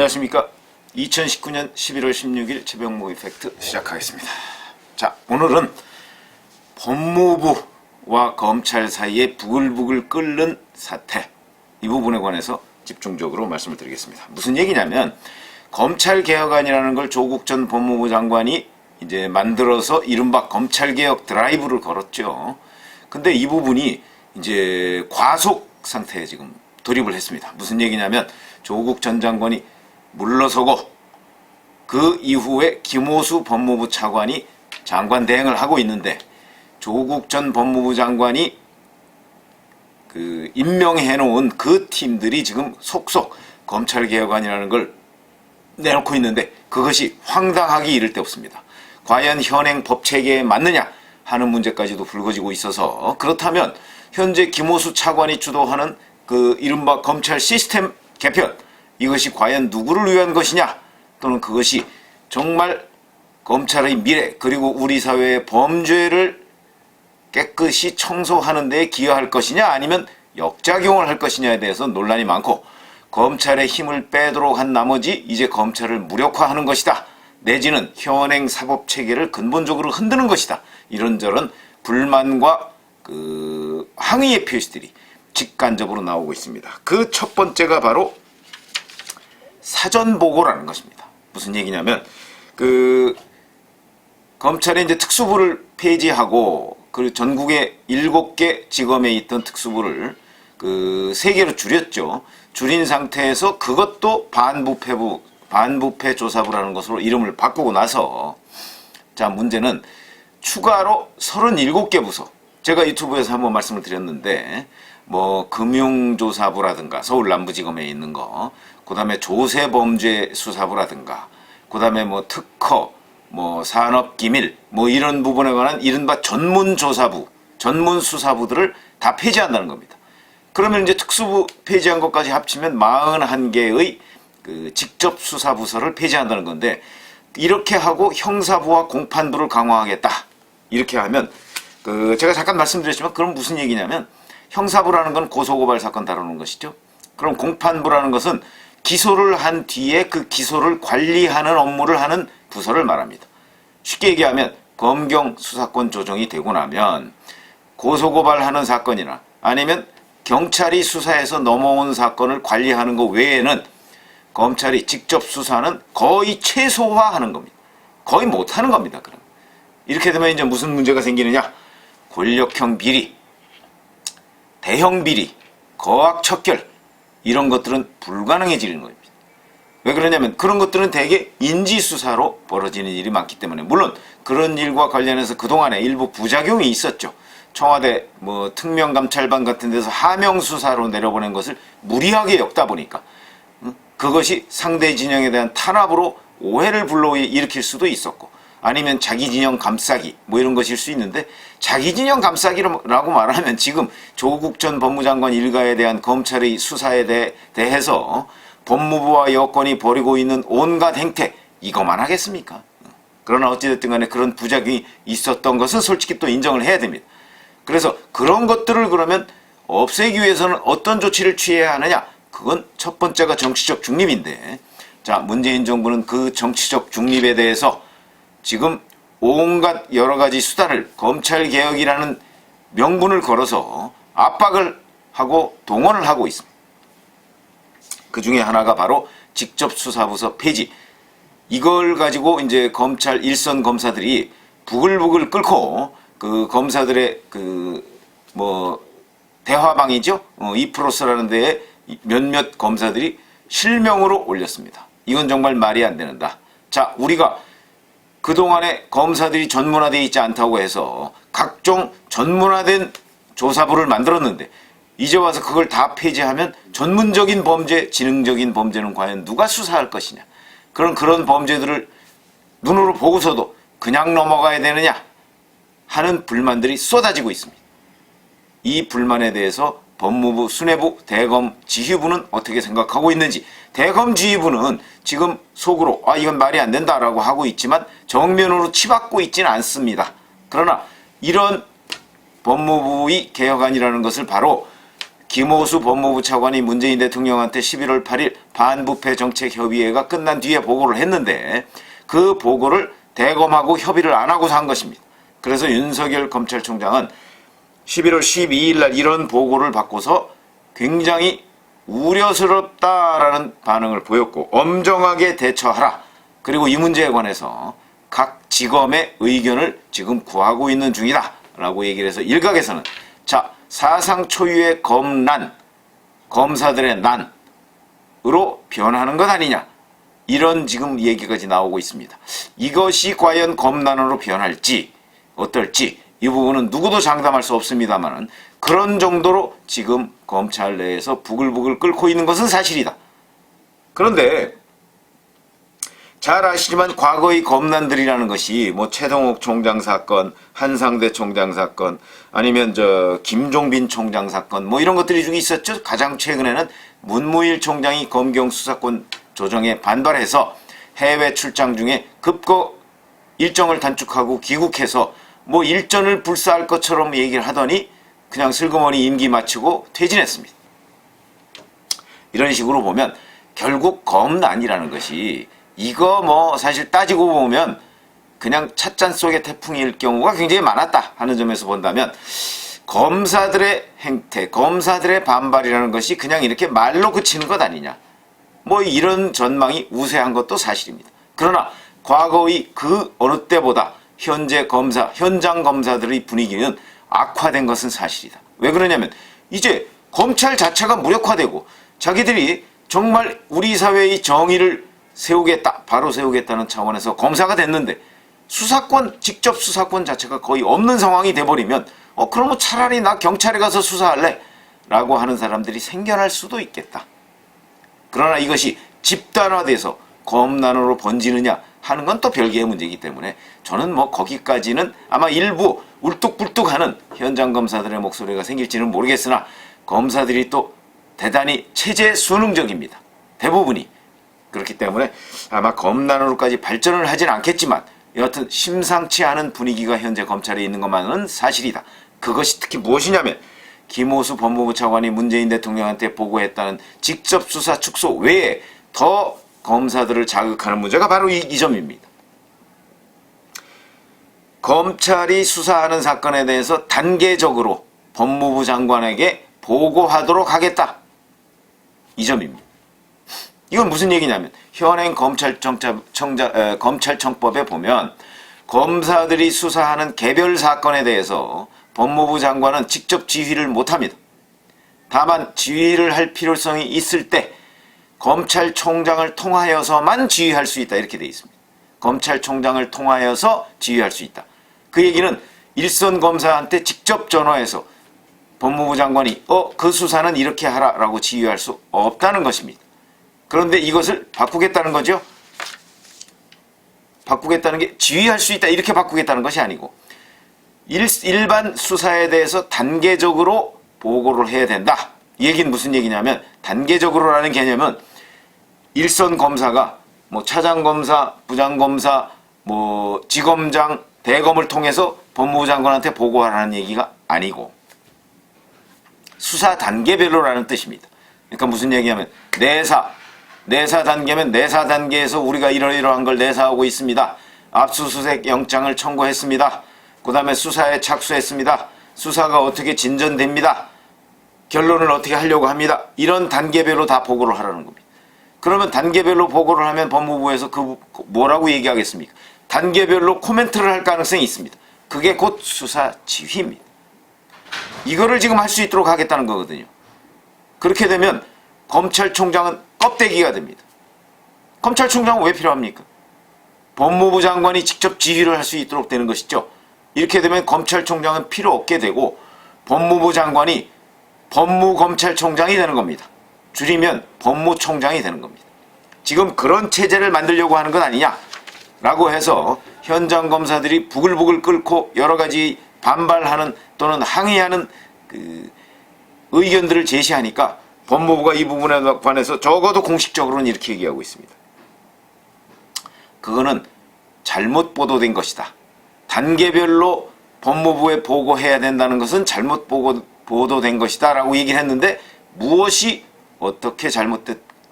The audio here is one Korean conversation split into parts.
안녕하십니까. 2019년 11월 16일 최병목 이펙트 시작하겠습니다. 자, 오늘은 법무부와 검찰 사이에 부글부글 끓는 사태, 이 부분에 관해서 집중적으로 말씀을 드리겠습니다. 무슨 얘기냐면 검찰개혁안이라는 걸 조국 전 법무부 장관이 이제 만들어서 이른바 검찰개혁 드라이브를 걸었죠. 근데 이 부분이 이제 과속 상태에 지금 돌입을 했습니다. 무슨 얘기냐면 조국 전 장관이 물러서고 그 이후에 김호수 법무부 차관이 장관 대행을 하고 있는데, 조국 전 법무부 장관이 임명해 놓은 그 팀들이 지금 속속 검찰개혁안이라는 걸 내놓고 있는데, 그것이 황당하기 이를 데 없습니다. 과연 현행 법체계에 맞느냐 하는 문제까지도 불거지고 있어서, 그렇다면 현재 김호수 차관이 주도하는 그 이른바 검찰 시스템 개편, 이것이 과연 누구를 위한 것이냐, 또는 그것이 정말 검찰의 미래 그리고 우리 사회의 범죄를 깨끗이 청소하는 데 기여할 것이냐, 아니면 역작용을 할 것이냐에 대해서 논란이 많고, 검찰의 힘을 빼도록 한 나머지 이제 검찰을 무력화하는 것이다, 내지는 현행 사법체계를 근본적으로 흔드는 것이다, 이런저런 불만과 항의의 표시들이 직간접으로 나오고 있습니다. 그 첫 번째가 바로 사전보고라는 것입니다. 무슨 얘기냐면 검찰의 이제 특수부를 폐지하고 그 전국의 7개 지검에 있던 특수부를 3개로 줄였죠. 줄인 상태에서 그것도 반부패 조사부라는 것으로 이름을 바꾸고 나서, 자, 문제는 추가로 37개 부서, 제가 유튜브에서 한번 말씀을 드렸는데, 뭐 금융조사부라든가 서울 남부지검에 있는 거, 그 다음에 조세범죄수사부라든가, 그 다음에 뭐 특허, 뭐 산업기밀, 뭐 이런 부분에 관한 이른바 전문조사부, 전문수사부들을 다 폐지한다는 겁니다. 그러면 이제 특수부 폐지한 것까지 합치면 41개의 직접 수사부서를 폐지한다는 건데, 이렇게 하고 형사부와 공판부를 강화하겠다, 이렇게 하면 제가 잠깐 말씀드렸지만, 그럼 무슨 얘기냐면 형사부라는 건 고소고발 사건 다루는 것이죠. 그럼 공판부라는 것은 기소를 한 뒤에 그 기소를 관리하는 업무를 하는 부서를 말합니다. 쉽게 얘기하면 검경 수사권 조정이 되고 나면 고소고발하는 사건이나 아니면 경찰이 수사해서 넘어온 사건을 관리하는 것 외에는 검찰이 직접 수사는 거의 최소화하는 겁니다. 거의 못하는 겁니다. 그럼 이렇게 되면 이제 무슨 문제가 생기느냐? 권력형 비리, 대형 비리, 거악 척결, 이런 것들은 불가능해지는 겁니다. 왜 그러냐면 그런 것들은 대개 인지수사로 벌어지는 일이 많기 때문에. 물론 그런 일과 관련해서 그동안에 일부 부작용이 있었죠. 청와대 뭐 특명감찰반 같은 데서 하명수사로 내려보낸 것을 무리하게 엮다 보니까 그것이 상대 진영에 대한 탄압으로 오해를 불러일으킬 수도 있었고, 아니면 자기 진영 감싸기 뭐 이런 것일 수 있는데, 자기 진영 감싸기라고 말하면 지금 조국 전 법무장관 일가에 대한 검찰의 수사에 대해서 법무부와 여권이 벌이고 있는 온갖 행태, 이거만 하겠습니까? 그러나 어찌됐든 간에 그런 부작용이 있었던 것은 솔직히 또 인정을 해야 됩니다. 그래서 그런 것들을 그러면 없애기 위해서는 어떤 조치를 취해야 하느냐? 그건 첫 번째가 정치적 중립인데, 자, 문재인 정부는 그 정치적 중립에 대해서 지금 온갖 여러 가지 수단을 검찰개혁이라는 명분을 걸어서 압박을 하고 동원을 하고 있습니다. 그 중에 하나가 바로 직접수사부서 폐지. 이걸 가지고 이제 검찰 일선 검사들이 부글부글 끓고, 그 검사들의 대화방이죠. 이프로스라는 데에 몇몇 검사들이 실명으로 올렸습니다. 이건 정말 말이 안 되는다. 자, 우리가 그동안에 검사들이 전문화되어 있지 않다고 해서 각종 전문화된 조사부를 만들었는데, 이제 와서 그걸 다 폐지하면 전문적인 범죄, 지능적인 범죄는 과연 누가 수사할 것이냐. 그런 범죄들을 눈으로 보고서도 그냥 넘어가야 되느냐 하는 불만들이 쏟아지고 있습니다. 이 불만에 대해서 법무부, 수뇌부, 대검, 지휘부는 어떻게 생각하고 있는지. 대검 지휘부는 지금 속으로 이건 말이 안 된다라고 하고 있지만 정면으로 치받고 있지는 않습니다. 그러나 이런 법무부의 개혁안이라는 것을 바로 김호수 법무부 차관이 문재인 대통령한테 11월 8일 반부패 정책협의회가 끝난 뒤에 보고를 했는데 그 보고를 대검하고 협의를 안 하고서 한 것입니다. 그래서 윤석열 검찰총장은 11월 12일 날 이런 보고를 받고서 굉장히 우려스럽다라는 반응을 보였고 엄정하게 대처하라. 그리고 이 문제에 관해서 각 지검의 의견을 지금 구하고 있는 중이다 라고 얘기를 해서 일각에서는 자, 사상 초유의 검난, 검사들의 난으로 변하는 것 아니냐, 이런 지금 얘기까지 나오고 있습니다. 이것이 과연 검난으로 변할지 어떨지 이 부분은 누구도 장담할 수 없습니다만 그런 정도로 지금 검찰 내에서 부글부글 끓고 있는 것은 사실이다. 그런데 잘 아시지만 과거의 검난들이라는 것이 뭐 최동욱 총장 사건, 한상대 총장 사건, 아니면 김종빈 총장 사건 뭐 이런 것들이 쭉 있었죠. 가장 최근에는 문무일 총장이 검경 수사권 조정에 반발해서 해외 출장 중에 급거 일정을 단축하고 귀국해서 뭐 일전을 불사할 것처럼 얘기를 하더니 그냥 슬그머니 임기 마치고 퇴진했습니다. 이런 식으로 보면 결국 검난이라는 것이 이거 뭐 사실 따지고 보면 그냥 찻잔 속의 태풍일 경우가 굉장히 많았다 하는 점에서 본다면 검사들의 행태, 검사들의 반발이라는 것이 그냥 이렇게 말로 그치는 것 아니냐, 뭐 이런 전망이 우세한 것도 사실입니다. 그러나 과거의 그 어느 때보다 현재 검사, 현장 검사들의 분위기는 악화된 것은 사실이다. 왜 그러냐면 이제 검찰 자체가 무력화되고 자기들이 정말 우리 사회의 정의를 세우겠다, 바로 세우겠다는 차원에서 검사가 됐는데 수사권, 직접 수사권 자체가 거의 없는 상황이 돼버리면 그러면 차라리 나 경찰에 가서 수사할래 라고 하는 사람들이 생겨날 수도 있겠다. 그러나 이것이 집단화돼서 검난으로 번지느냐 하는 건 또 별개의 문제이기 때문에 저는 뭐 거기까지는 아마 일부 울뚝불뚝하는 현장 검사들의 목소리가 생길지는 모르겠으나 검사들이 또 대단히 체제 순응적입니다. 대부분이. 그렇기 때문에 아마 검난으로까지 발전을 하진 않겠지만 여하튼 심상치 않은 분위기가 현재 검찰에 있는 것만은 사실이다. 그것이 특히 무엇이냐면 김호수 법무부 차관이 문재인 대통령한테 보고했다는 직접 수사 축소 외에 더 검사들을 자극하는 문제가 바로 이 점입니다. 검찰이 수사하는 사건에 대해서 단계적으로 법무부 장관에게 보고하도록 하겠다. 이 점입니다. 이건 무슨 얘기냐면 현행 검찰청법에 보면 검사들이 수사하는 개별 사건에 대해서 법무부 장관은 직접 지휘를 못합니다. 다만 지휘를 할 필요성이 있을 때 검찰총장을 통하여서만 지휘할 수 있다, 이렇게 되어 있습니다. 검찰총장을 통하여서 지휘할 수 있다. 그 얘기는 일선 검사한테 직접 전화해서 법무부 장관이 그 수사는 이렇게 하라라고 지휘할 수 없다는 것입니다. 그런데 이것을 바꾸겠다는 거죠. 바꾸겠다는 게 지휘할 수 있다 이렇게 바꾸겠다는 것이 아니고 일반 수사에 대해서 단계적으로 보고를 해야 된다. 이 얘기는 무슨 얘기냐면 단계적으로라는 개념은 일선 검사가 뭐 차장검사, 부장검사, 뭐 지검장, 대검을 통해서 법무부 장관한테 보고하라는 얘기가 아니고 수사 단계별로라는 뜻입니다. 그러니까 무슨 얘기냐면 내사 단계면 내사 단계에서 우리가 이러이러한 걸 내사하고 있습니다. 압수수색 영장을 청구했습니다. 그 다음에 수사에 착수했습니다. 수사가 어떻게 진전됩니다. 결론을 어떻게 하려고 합니다. 이런 단계별로 다 보고를 하라는 겁니다. 그러면 단계별로 보고를 하면 법무부에서 뭐라고 얘기하겠습니까? 단계별로 코멘트를 할 가능성이 있습니다. 그게 곧 수사 지휘입니다. 이거를 지금 할 수 있도록 하겠다는 거거든요. 그렇게 되면 검찰총장은 껍데기가 됩니다. 검찰총장은 왜 필요합니까? 법무부 장관이 직접 지휘를 할 수 있도록 되는 것이죠. 이렇게 되면 검찰총장은 필요 없게 되고 법무부 장관이 법무검찰총장이 되는 겁니다. 줄이면 법무총장이 되는 겁니다. 지금 그런 체제를 만들려고 하는 것 아니냐라고 해서 현장 검사들이 부글부글 끓고 여러 가지 반발하는 또는 항의하는 의견들을 제시하니까 법무부가 이 부분에 관해서 적어도 공식적으로는 이렇게 얘기하고 있습니다. 그거는 잘못 보도된 것이다. 단계별로 법무부에 보고해야 된다는 것은 잘못 보도된 것이다 라고 얘기를 했는데 무엇이 어떻게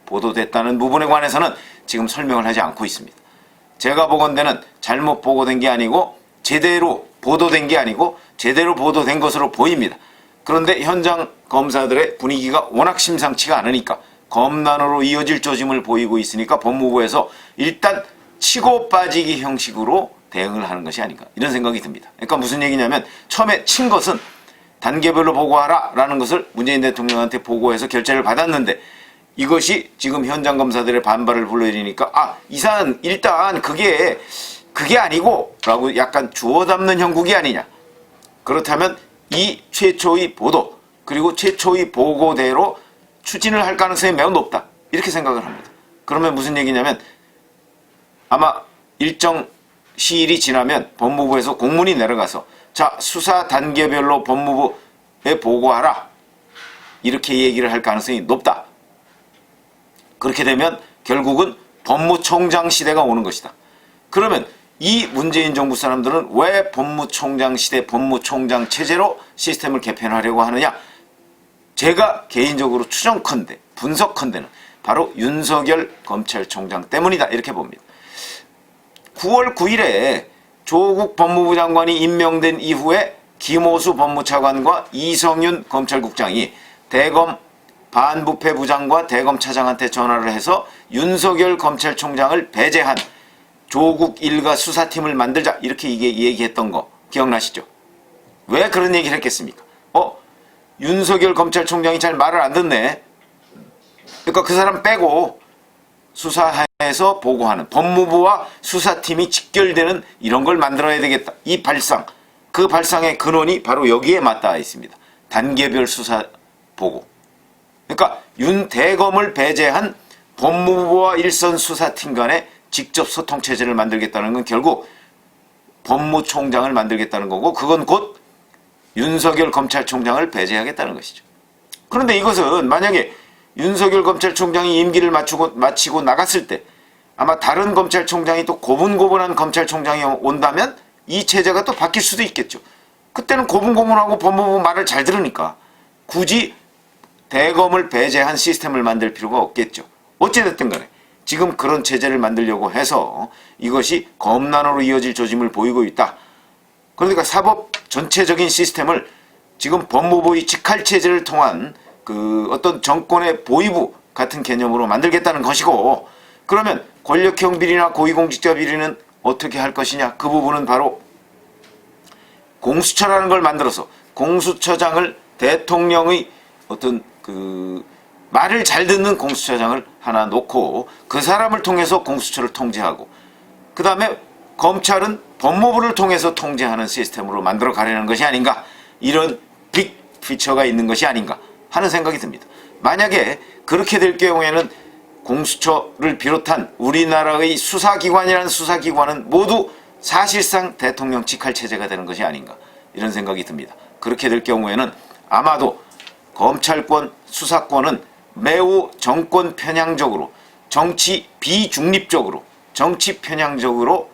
보도됐다는 부분에 관해서는 지금 설명을 하지 않고 있습니다. 제가 보건대는 잘못 보고된 게 아니고 제대로 보도된 게 아니고 제대로 보도된 것으로 보입니다. 그런데 현장 검사들의 분위기가 워낙 심상치가 않으니까 검난으로 이어질 조짐을 보이고 있으니까 법무부에서 일단 치고 빠지기 형식으로 대응을 하는 것이 아닌가 이런 생각이 듭니다. 그러니까 무슨 얘기냐면 처음에 친 것은 단계별로 보고하라 라는 것을 문재인 대통령한테 보고해서 결재를 받았는데 이것이 지금 현장 검사들의 반발을 불러일으키니까 이사는 일단 그게 아니고 라고 약간 주워 담는 형국이 아니냐. 그렇다면 이 최초의 보도 그리고 최초의 보고대로 추진을 할 가능성이 매우 높다 이렇게 생각을 합니다. 그러면 무슨 얘기냐면 아마 일정 시일이 지나면 법무부에서 공문이 내려가서 자 수사 단계별로 법무부에 보고하라 이렇게 얘기를 할 가능성이 높다. 그렇게 되면 결국은 법무총장 시대가 오는 것이다. 그러면 이 문재인 정부 사람들은 왜 법무총장 시대 법무총장 체제로 시스템을 개편하려고 하느냐. 제가 개인적으로 추정컨대 분석컨대는 바로 윤석열 검찰총장 때문이다 이렇게 봅니다. 9월 9일에 조국 법무부 장관이 임명된 이후에 김호수 법무차관과 이성윤 검찰국장이 대검 반부패 부장과 대검 차장한테 전화를 해서 윤석열 검찰총장을 배제한 조국 일가 수사팀을 만들자 이렇게 얘기했던 거 기억나시죠? 왜 그런 얘기를 했겠습니까? 윤석열 검찰총장이 잘 말을 안 듣네. 그러니까 그 사람 빼고 수사해서 보고하는 법무부와 수사팀이 직결되는 이런 걸 만들어야 되겠다. 이 발상, 그 발상의 근원이 바로 여기에 맞닿아 있습니다. 단계별 수사 보고. 그러니까 윤 대검을 배제한 법무부와 일선 수사팀 간의 직접 소통 체제를 만들겠다는 건 결국 법무총장을 만들겠다는 거고 그건 곧 윤석열 검찰총장을 배제하겠다는 것이죠. 그런데 이것은 만약에 윤석열 검찰총장이 임기를 마치고 나갔을 때 아마 다른 검찰총장이 또 고분고분한 검찰총장이 온다면 이 체제가 또 바뀔 수도 있겠죠. 그때는 고분고분하고 법무부 말을 잘 들으니까 굳이 대검을 배제한 시스템을 만들 필요가 없겠죠. 어찌됐든 간에 지금 그런 체제를 만들려고 해서 이것이 검난으로 이어질 조짐을 보이고 있다. 그러니까 사법 전체적인 시스템을 지금 법무부의 직할체제를 통한 그 어떤 정권의 보위부 같은 개념으로 만들겠다는 것이고 그러면 권력형 비리나 고위공직자 비리는 어떻게 할 것이냐. 그 부분은 바로 공수처라는 걸 만들어서 공수처장을 대통령의 어떤 그 말을 잘 듣는 공수처장을 하나 놓고 그 사람을 통해서 공수처를 통제하고 그 다음에 검찰은 법무부를 통해서 통제하는 시스템으로 만들어 가려는 것이 아닌가 이런 빅 피처가 있는 것이 아닌가 하는 생각이 듭니다. 만약에 그렇게 될 경우에는 공수처를 비롯한 우리나라의 수사기관이라는 수사기관은 모두 사실상 대통령 직할체제가 되는 것이 아닌가 이런 생각이 듭니다. 그렇게 될 경우에는 아마도 검찰권, 수사권은 매우 정권 편향적으로 정치 비중립적으로 정치 편향적으로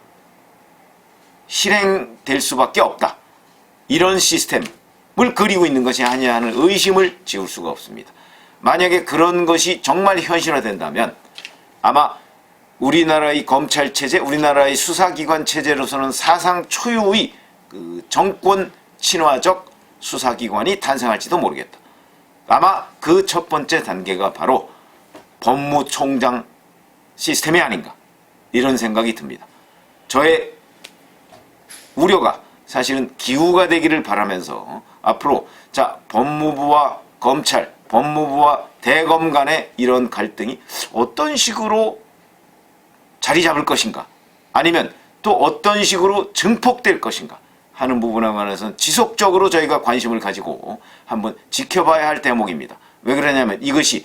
실행될 수밖에 없다. 이런 시스템을 그리고 있는 것이 아니냐 하는 의심을 지울 수가 없습니다. 만약에 그런 것이 정말 현실화된다면 아마 우리나라의 검찰체제, 우리나라의 수사기관 체제로서는 사상 초유의 그 정권 친화적 수사기관이 탄생할지도 모르겠다. 아마 그 첫 번째 단계가 바로 법무총장 시스템이 아닌가 이런 생각이 듭니다. 저의 우려가 사실은 기후가 되기를 바라면서 앞으로 법무부와 검찰, 법무부와 대검 간의 이런 갈등이 어떤 식으로 자리 잡을 것인가 아니면 또 어떤 식으로 증폭될 것인가 하는 부분에 관해서는 지속적으로 저희가 관심을 가지고 한번 지켜봐야 할 대목입니다. 왜 그러냐면 이것이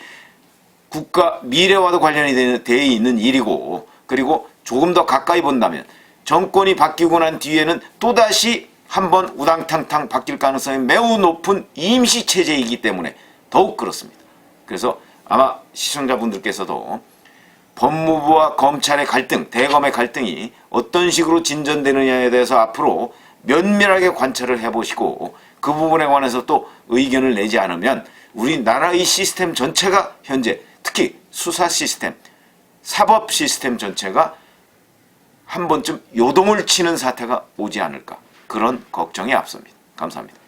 국가 미래와도 관련이 되어 있는 일이고 그리고 조금 더 가까이 본다면 정권이 바뀌고 난 뒤에는 또다시 한번 우당탕탕 바뀔 가능성이 매우 높은 임시체제이기 때문에 더욱 그렇습니다. 그래서 아마 시청자분들께서도 법무부와 검찰의 갈등, 대검의 갈등이 어떤 식으로 진전되느냐에 대해서 앞으로 면밀하게 관찰을 해보시고 그 부분에 관해서 또 의견을 내지 않으면 우리나라의 시스템 전체가 현재 특히 수사 시스템, 사법 시스템 전체가 한 번쯤 요동을 치는 사태가 오지 않을까, 그런 걱정이 앞섭니다. 감사합니다.